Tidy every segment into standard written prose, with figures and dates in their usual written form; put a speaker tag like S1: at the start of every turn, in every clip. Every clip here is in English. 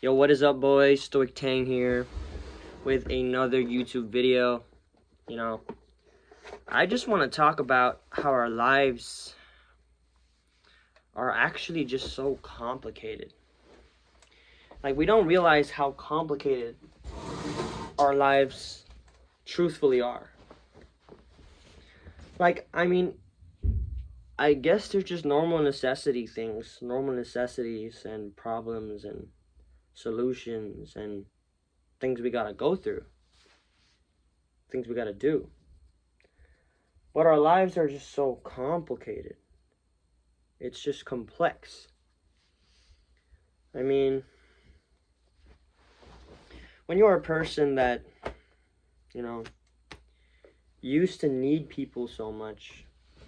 S1: Yo, what is up, boys? Stoic Tang here with another YouTube video. I just want to talk about how our lives are actually just so complicated. Like, we don't realize how complicated our lives truthfully are. I guess they're just normal necessities and problems and solutions and things we gotta go through, things we gotta do. But our lives are just so complicated. It's just complex. When you're a person that, used to need people so much,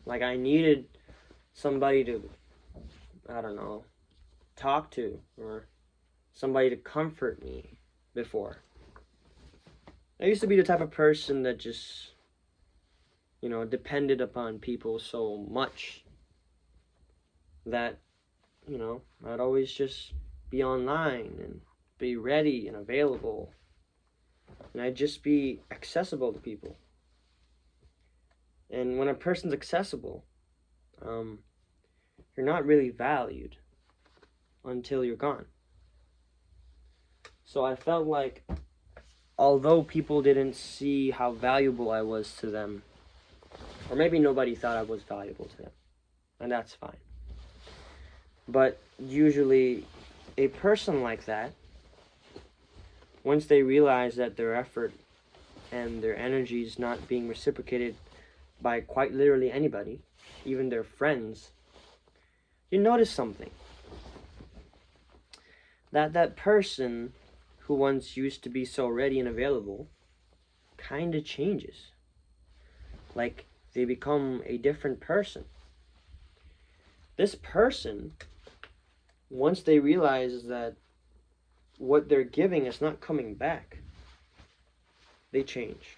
S1: like I needed somebody to, talk to, or somebody to comfort me before. I used to be the type of person that just, depended upon people so much that, I'd always just be online and be ready and available. And I'd just be accessible to people. And when a person's accessible, you're not really valued until you're gone. So I felt like, although people didn't see how valuable I was to them, or maybe nobody thought I was valuable to them, and that's fine. But usually, a person like that, once they realize that their effort and their energy is not being reciprocated by quite literally anybody, even their friends, you notice something. That person who once used to be so ready and available kind of changes. Like, they become a different person. This person, once they realize that what they're giving is not coming back, they change.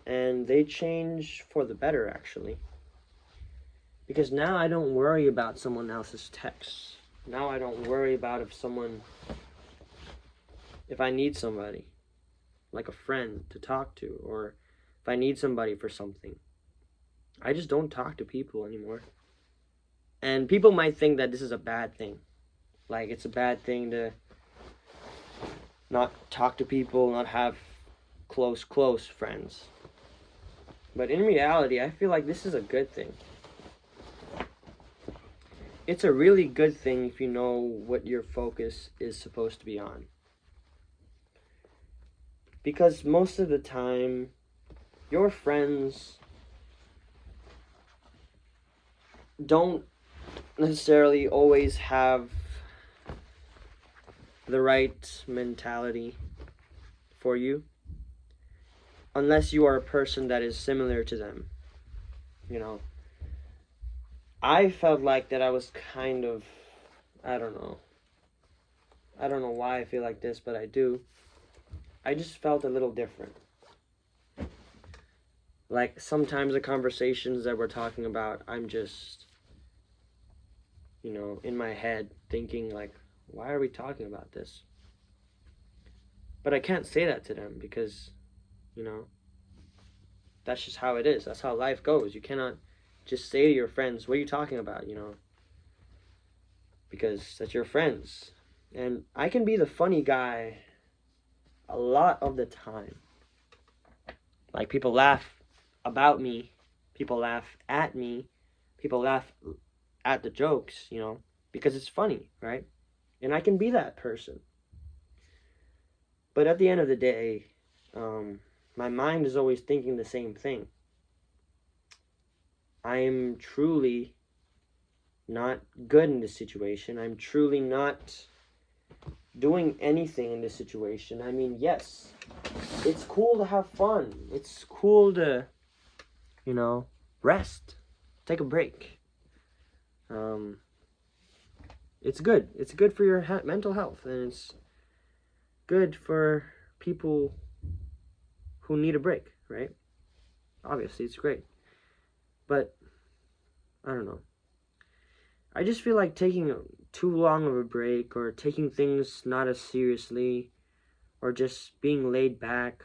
S1: And they change for the better, actually. Because now I don't worry about someone else's texts. Now I don't worry about if I need somebody, like a friend to talk to, or if I need somebody for something. I just don't talk to people anymore. And people might think that this is a bad thing. Like, it's a bad thing to not talk to people, not have close friends. But in reality, I feel like this is a good thing. It's a really good thing if you know what your focus is supposed to be on. Because most of the time, your friends don't necessarily always have the right mentality for you, unless you are a person that is similar to them. I felt like that I was kind of, I don't know why I feel like this, but I do. I just felt a little different. Like, sometimes the conversations that we're talking about, I'm just, in my head thinking like, why are we talking about this? But I can't say that to them because, that's just how it is. That's how life goes. You cannot just say to your friends, what are you talking about, because that's your friends. And I can be the funny guy a lot of the time. Like, people laugh about me, people laugh at me, people laugh at the jokes, because it's funny, right? And I can be that person. But at the end of the day, my mind is always thinking the same thing. I am truly not good in this situation. I'm truly not doing anything in this situation. Yes, it's cool to have fun. It's cool to, rest, take a break. It's good. It's good for your mental health, and it's good for people who need a break, right? Obviously, it's great. But, I don't know. I just feel like taking too long of a break, or taking things not as seriously, or just being laid back,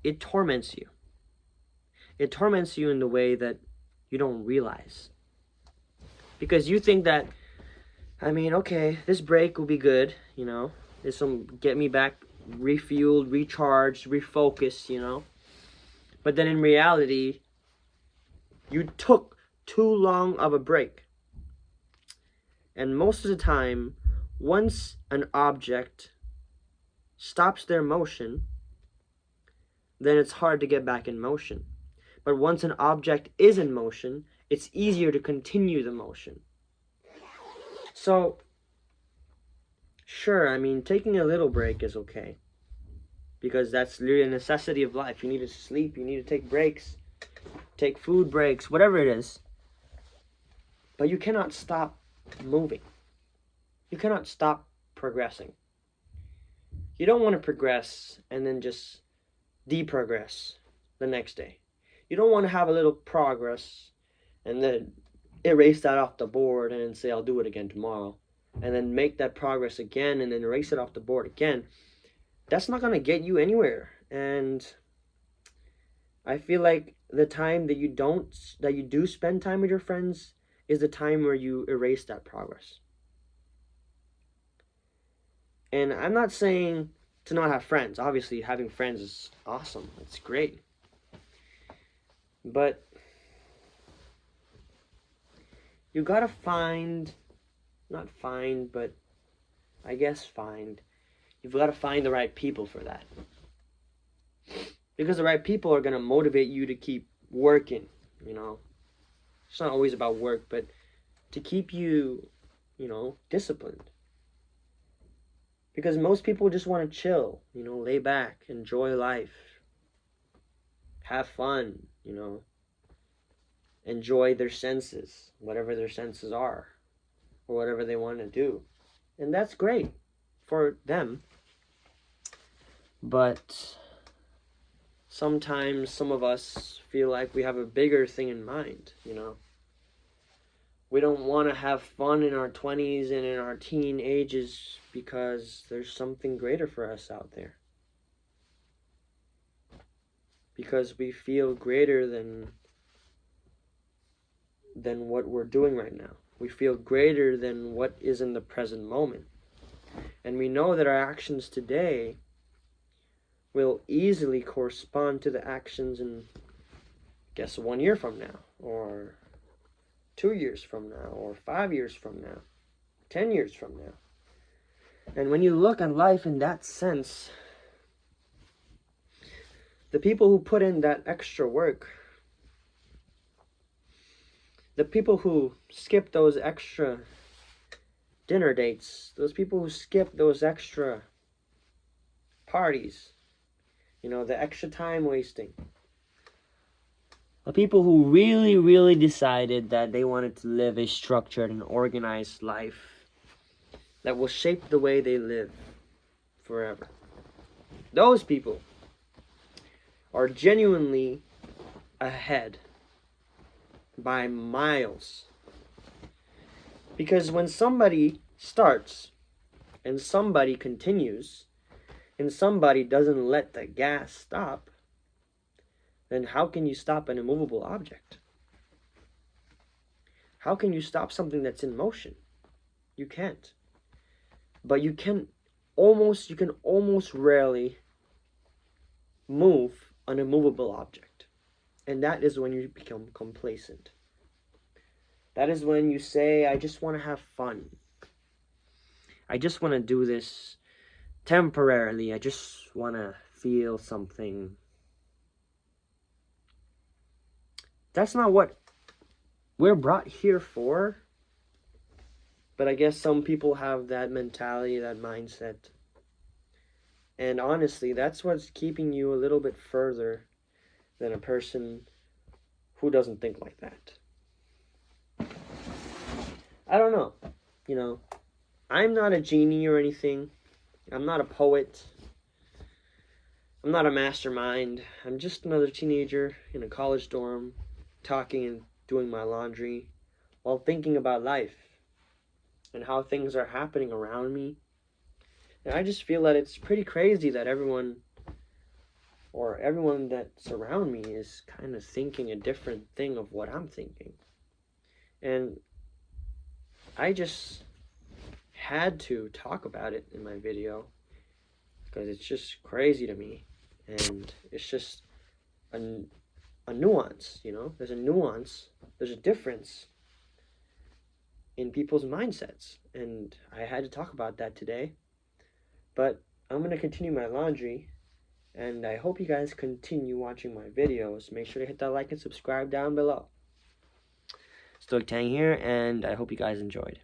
S1: it torments you. It torments you in the way that you don't realize. Because you think that, okay, this break will be good, This will get me back refueled, recharged, refocused, But then in reality, you took too long of a break. And most of the time, once an object stops their motion, then it's hard to get back in motion. But once an object is in motion, it's easier to continue the motion. So, sure, taking a little break is okay. Because that's literally a necessity of life. You need to sleep, you need to take breaks, take food breaks, whatever it is. But you cannot stop moving. You cannot stop progressing. You don't want to progress and then just deprogress the next day. You don't want to have a little progress and then erase that off the board and then say, I'll do it again tomorrow. And then make that progress again and then erase it off the board again. That's not going to get you anywhere. And I feel like the time that you do spend time with your friends is the time where you erase that progress. And I'm not saying to not have friends. Obviously, having friends is awesome. It's great. But you gotta find. You've got to find the right people for that. Because the right people are going to motivate you to keep working, It's not always about work, but to keep you, disciplined. Because most people just want to chill, lay back, enjoy life, have fun, enjoy their senses, whatever their senses are, or whatever they want to do. And that's great for them. But sometimes some of us feel like we have a bigger thing in mind, We don't want to have fun in our 20s and in our teen ages because there's something greater for us out there. Because we feel greater than what we're doing right now. We feel greater than what is in the present moment. And we know that our actions today will easily correspond to the actions in, 1 year from now, or 2 years from now, or 5 years from now, 10 years from now. And when you look at life in that sense, the people who put in that extra work, the people who skip those extra dinner dates, those people who skip those extra parties, the extra time wasting, the people who really, really decided that they wanted to live a structured and organized life that will shape the way they live forever. Those people are genuinely ahead by miles. Because when somebody starts and somebody continues and somebody doesn't let the gas stop, then how can you stop an immovable object? How can you stop something that's in motion? You can't. But you can almost rarely move an immovable object. And that is when you become complacent. That is when you say, I just want to have fun. I just want to do this temporarily. I just want to feel something. That's not what we're brought here for. But I guess some people have that mentality, that mindset. And honestly, that's what's keeping you a little bit further than a person who doesn't think like that. I don't know. I'm not a genie or anything. I'm not a poet. I'm not a mastermind. I'm just another teenager in a college dorm talking doing my laundry, while thinking about life and how things are happening around me. And I just feel that it's pretty crazy that everyone that's around me is kind of thinking a different thing of what I'm thinking. And I just had to talk about it in my video because it's just crazy to me. And it's just a nuance, you know? There's a nuance, there's a difference in people's mindsets. And I had to talk about that today. But I'm going to continue my laundry. And I hope you guys continue watching my videos. Make sure to hit that like and subscribe down below. Stoic Tang here, and I hope you guys enjoyed.